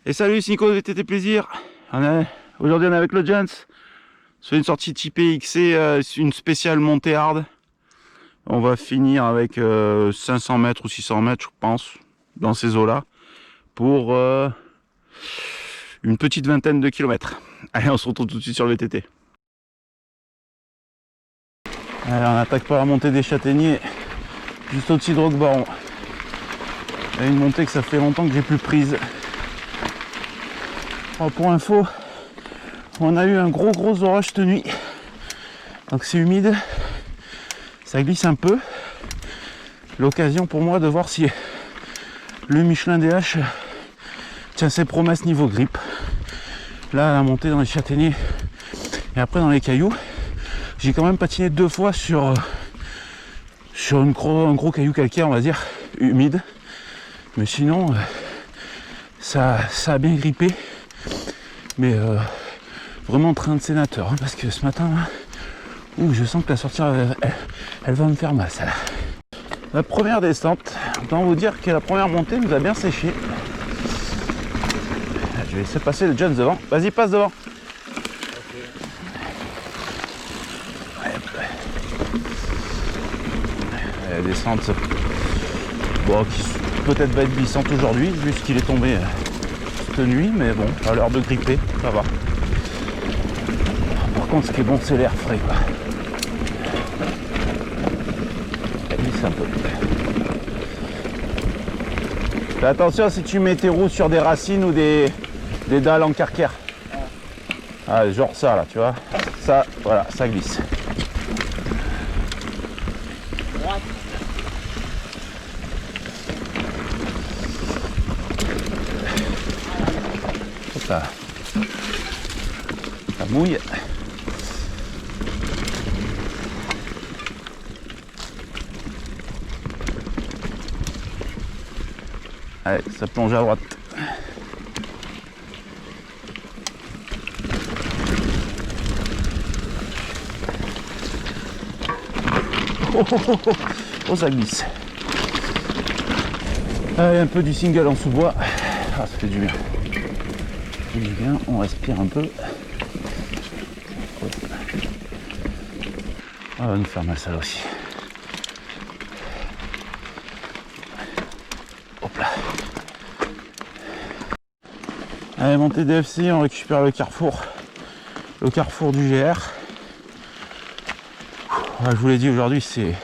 Et salut, c'est Nico de VTT Plaisir. Aujourd'hui on est avec le Jens sur une sortie typée XC, une spéciale montée hard. On va finir avec 500 mètres ou 600 mètres je pense, dans ces eaux là, pour une petite vingtaine de kilomètres. Allez, on se retrouve tout de suite sur le VTT. Allez, on attaque par la montée des Châtaigniers, juste au-dessus de Roquebaron. Il y a une montée que ça fait longtemps que j'ai plus prise. Alors pour info, on a eu un gros orage cette nuit, donc c'est humide, ça glisse un peu. L'occasion pour moi de voir si le Michelin DH tient ses promesses niveau grippe. Là, la montée dans les châtaigniers et après dans les cailloux, j'ai quand même patiné 2 fois sur un gros caillou calcaire, on va dire, humide. Mais sinon, ça a bien grippé. Mais vraiment train de sénateur, hein, parce que ce matin, là, je sens que la sortie, elle va me faire mal, ça là. La première descente, autant vous dire que la première montée nous a bien séché. Je vais laisser passer le Jones devant. Vas-y, passe devant. La descente, bon, qui peut-être va être glissante aujourd'hui, vu ce qu'il est tombé cette nuit, mais bon, à l'heure de gripper, ça va. Par contre, ce qui est bon, c'est l'air frais, quoi. Elle glisse un peu. Fais attention si tu mets tes roues sur des racines ou des dalles en calcaire. Ah, genre ça, là, tu vois. Ça, voilà, ça glisse. Hop là. Ça mouille. Allez, ça plonge à droite. Oh, ça glisse. Allez, un peu du single en sous-bois. Ah, ça fait du bien. Ça fait du bien, on respire un peu. Ça va nous faire mal ça là aussi. Hop là. Allez, montée DFC, on récupère le carrefour du GR. Je vous l'ai dit, aujourd'hui c'est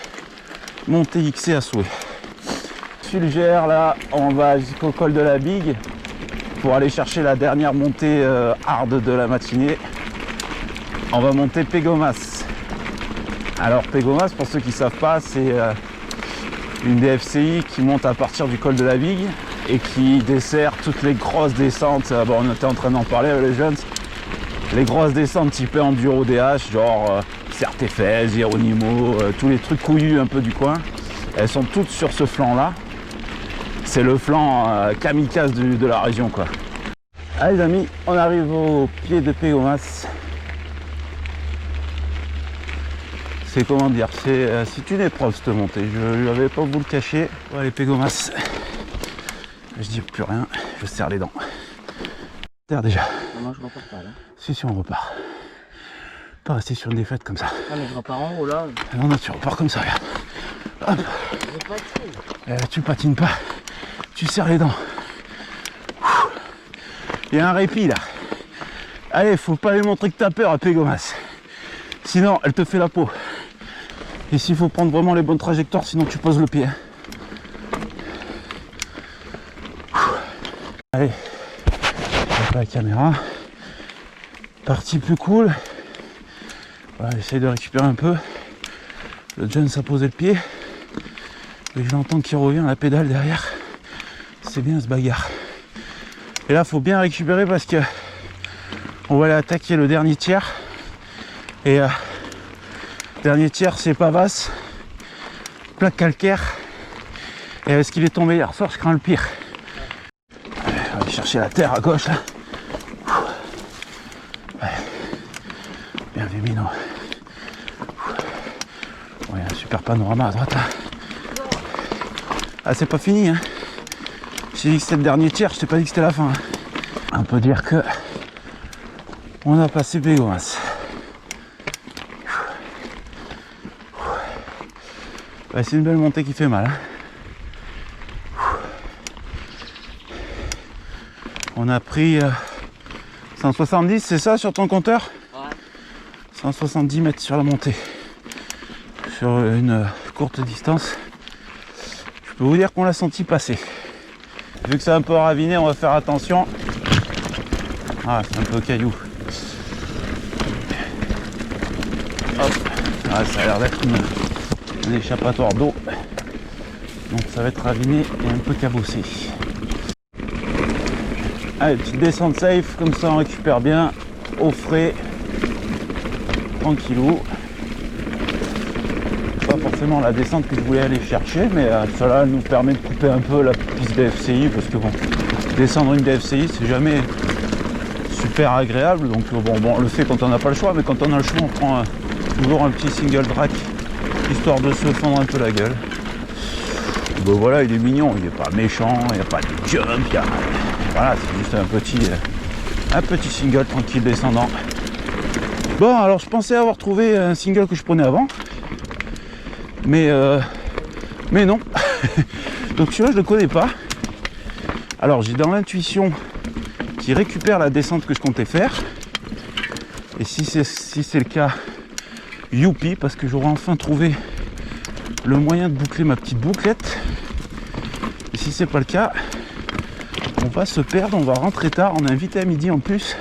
montée XC à souhait. Sur le GR là, on va jusqu'au col de la Bigue pour aller chercher la dernière montée hard de la matinée. On va monter Pégomas. Alors Pégomas, pour ceux qui ne savent pas, c'est une DFCI qui monte à partir du col de la Bigue et qui dessert toutes les grosses descentes. Bon, on était en train d'en parler avec les jeunes. Les grosses descentes typées enduro DH, genre Certefez, Hieronimo, tous les trucs couillus un peu du coin. Elles sont toutes sur ce flanc là. C'est le flanc kamikaze de la région, quoi. Allez les amis, on arrive au pied de Pégomas. C'est comment dire, c'est une épreuve cette montée, je ne l'avais pas vous le cacher. Ouais, les Pégomas, je dis plus rien, je serre les dents. Terre déjà. Non, je repars pas là. Si, on repart. Pas rester sur une défaite comme ça. Ah, mais je repars en haut là. Non, tu repars comme ça, regarde. Hop. Tu patines pas, tu serres les dents. Il y a un répit là. Allez, faut pas lui montrer que t'as peur à Pégomas. Sinon, elle te fait la peau. Ici, il faut prendre vraiment les bonnes trajectoires, sinon tu poses le pied. Allez, hop la caméra. Partie plus cool. Voilà, j'essaye de récupérer un peu. Le John a posé le pied. Et je l'entends qui revient à la pédale derrière. C'est bien ce bagarre. Et là, faut bien récupérer parce que on va aller attaquer le dernier tiers. Et dernier tiers, c'est Pavas, plaque calcaire. Et est-ce qu'il est tombé hier soir, je crains le pire. On va aller chercher la terre à gauche là. Ouais. Bien vu Mino. Bon, il y a un super panorama à droite là. Ah, c'est pas fini hein. J'ai dit que c'était le dernier tiers, je t'ai pas dit que c'était la fin. Hein. On peut dire que on a passé Bégomas. Ouais, c'est une belle montée qui fait mal. Hein. On a pris 170, c'est ça sur ton compteur? Ouais. 170 mètres sur la montée. Sur une courte distance. Je peux vous dire qu'on l'a senti passer. Vu que c'est un peu raviné, on va faire attention. Ah, c'est un peu caillou. Hop. Ah, ça a l'air d'être un échappatoire d'eau. Donc ça va être raviné et un peu cabossé. Allez, petite descente safe, comme ça on récupère bien, au frais, tranquillou. Pas forcément la descente que je voulais aller chercher, mais cela nous permet de couper un peu la piste DFCI, parce que bon, descendre une DFCI c'est jamais super agréable, donc bon, on le fait quand on n'a pas le choix, mais quand on a le choix on prend toujours un petit single track, histoire de se fendre un peu la gueule. Bon voilà, il est mignon, il n'est pas méchant, il n'y a pas de jump, voilà, c'est juste un petit single tranquille descendant. Bon, alors je pensais avoir trouvé un single que je prenais avant, mais non. Donc celui-là je le connais pas. Alors j'ai dans l'intuition qu'il récupère la descente que je comptais faire, et si c'est le cas, youpi, parce que j'aurai enfin trouvé le moyen de boucler ma petite bouclette. Et si c'est pas le cas, on va se perdre, on va rentrer tard, on est invité à midi en plus.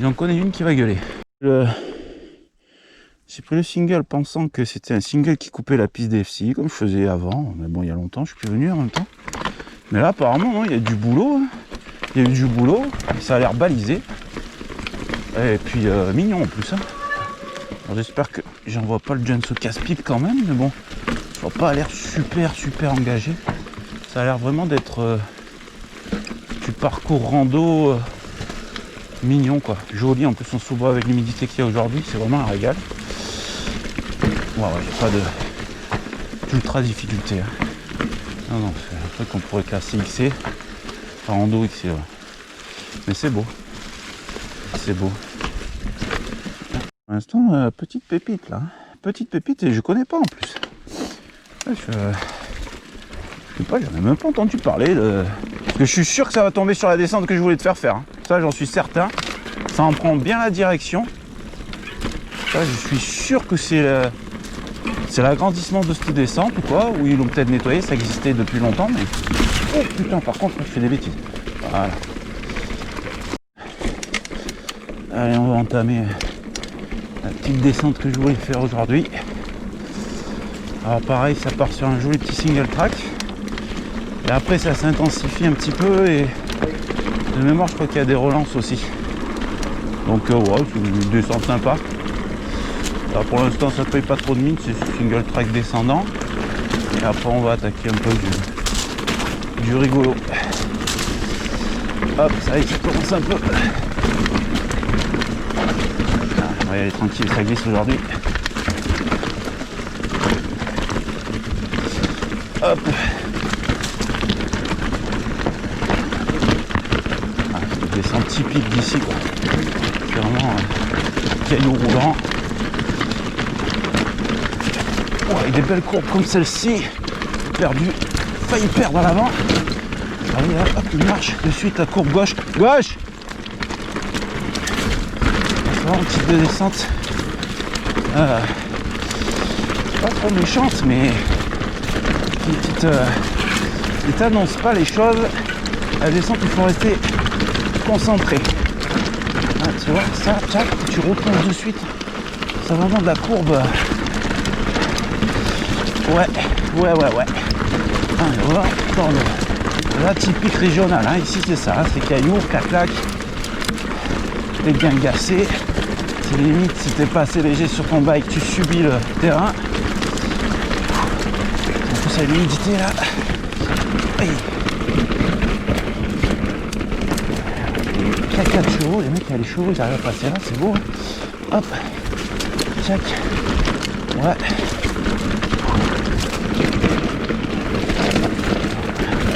J'en connais une qui va gueuler. J'ai pris le single pensant que c'était un single qui coupait la piste DFCI comme je faisais avant, mais bon, il y a longtemps, je suis plus venu en même temps. Mais là apparemment non, il y a du boulot, hein. Il y a eu du boulot, ça a l'air balisé. Et puis mignon en plus. Hein. J'espère que j'en vois pas le Jenso casse-pipe quand même, mais bon, ça n'a pas l'air super engagé. Ça a l'air vraiment d'être du parcours rando mignon quoi, joli. En plus on sous-bois avec l'humidité qu'il y a aujourd'hui, c'est vraiment un régal. Ouais, j'ai pas d'ultra difficulté. Hein. Non, c'est un truc qu'on pourrait classer XC, enfin rando XC, ouais. Mais c'est beau. C'est beau. Pour l'instant, petite pépite là. Petite pépite et je connais pas en plus. Ouais, je sais pas, j'en ai même pas entendu parler de. Parce que je suis sûr que ça va tomber sur la descente que je voulais te faire faire. Hein. Ça j'en suis certain. Ça en prend bien la direction. Ça je suis sûr que c'est l'agrandissement de cette descente ou quoi. Ou ils l'ont peut-être nettoyé, ça existait depuis longtemps mais. Oh putain, par contre je fais des bêtises. Voilà. Allez, on va entamer la petite descente que je voulais faire aujourd'hui. Alors pareil, ça part sur un joli petit single track. Et après ça s'intensifie un petit peu et de mémoire je crois qu'il y a des relances aussi. Donc ouais, c'est une descente sympa. Alors pour l'instant ça ne paye pas trop de mine, c'est single track descendant. Et après on va attaquer un peu du rigolo. Hop, ça y est, ça commence un peu. On va y aller tranquille, ça glisse aujourd'hui. Hop. Ah, c'est une descente typique d'ici quoi. C'est vraiment caillou roulant. Oh, avec des belles courbes comme celle-ci. Failli perdre à l'avant. Allez, hop, il marche de suite à courbe gauche. Gauche! C'est vraiment une petite descente. Pas trop méchante, mais qui t'annonce pas les choses. La descente, il faut rester concentré. Ah, tu vois, ça, tac, tu replonges de suite. C'est vraiment de la courbe. Ouais. Ah, voilà, dans la typique régionale, hein. Ici c'est ça, hein, c'est cailloux, clac-clac. T'es bien gassé. C'est limite si t'es pas assez léger sur ton bike, tu subis le terrain. En plus à l'humidité là. Hey. 4 chevaux, les mecs il y a les chevaux, ils arrivent à passer là, c'est beau. Hein. Hop. Tac. Ouais.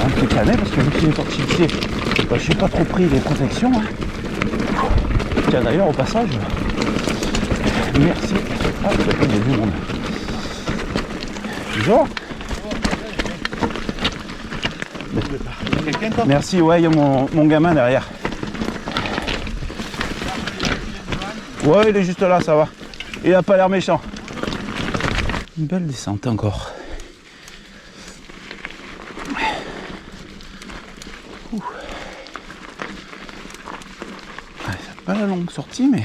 Un peu calmé parce que vu qu'il est sorti de pied, Bah, je suis pas trop pris des protections. Hein. Tiens, d'ailleurs, au passage, merci. Ah, il y a du monde. Bonjour. Merci, ouais, il y a mon gamin derrière. Ouais, il est juste là, ça va. Il a pas l'air méchant. Une belle descente encore. Ouh. Ouais, c'est pas la longue sortie, mais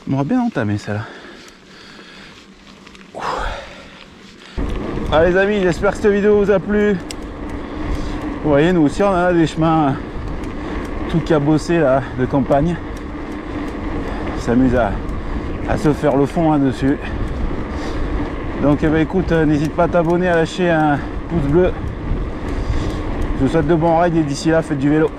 on m'aurait bien entamé celle-là. Allez les amis, j'espère que cette vidéo vous a plu. Vous voyez, nous aussi on a des chemins tout cabossés là, de campagne. On s'amuse à se faire le fond hein, dessus. Donc bah, écoute, n'hésite pas à t'abonner, à lâcher un pouce bleu. Je vous souhaite de bons rides et d'ici là, faites du vélo.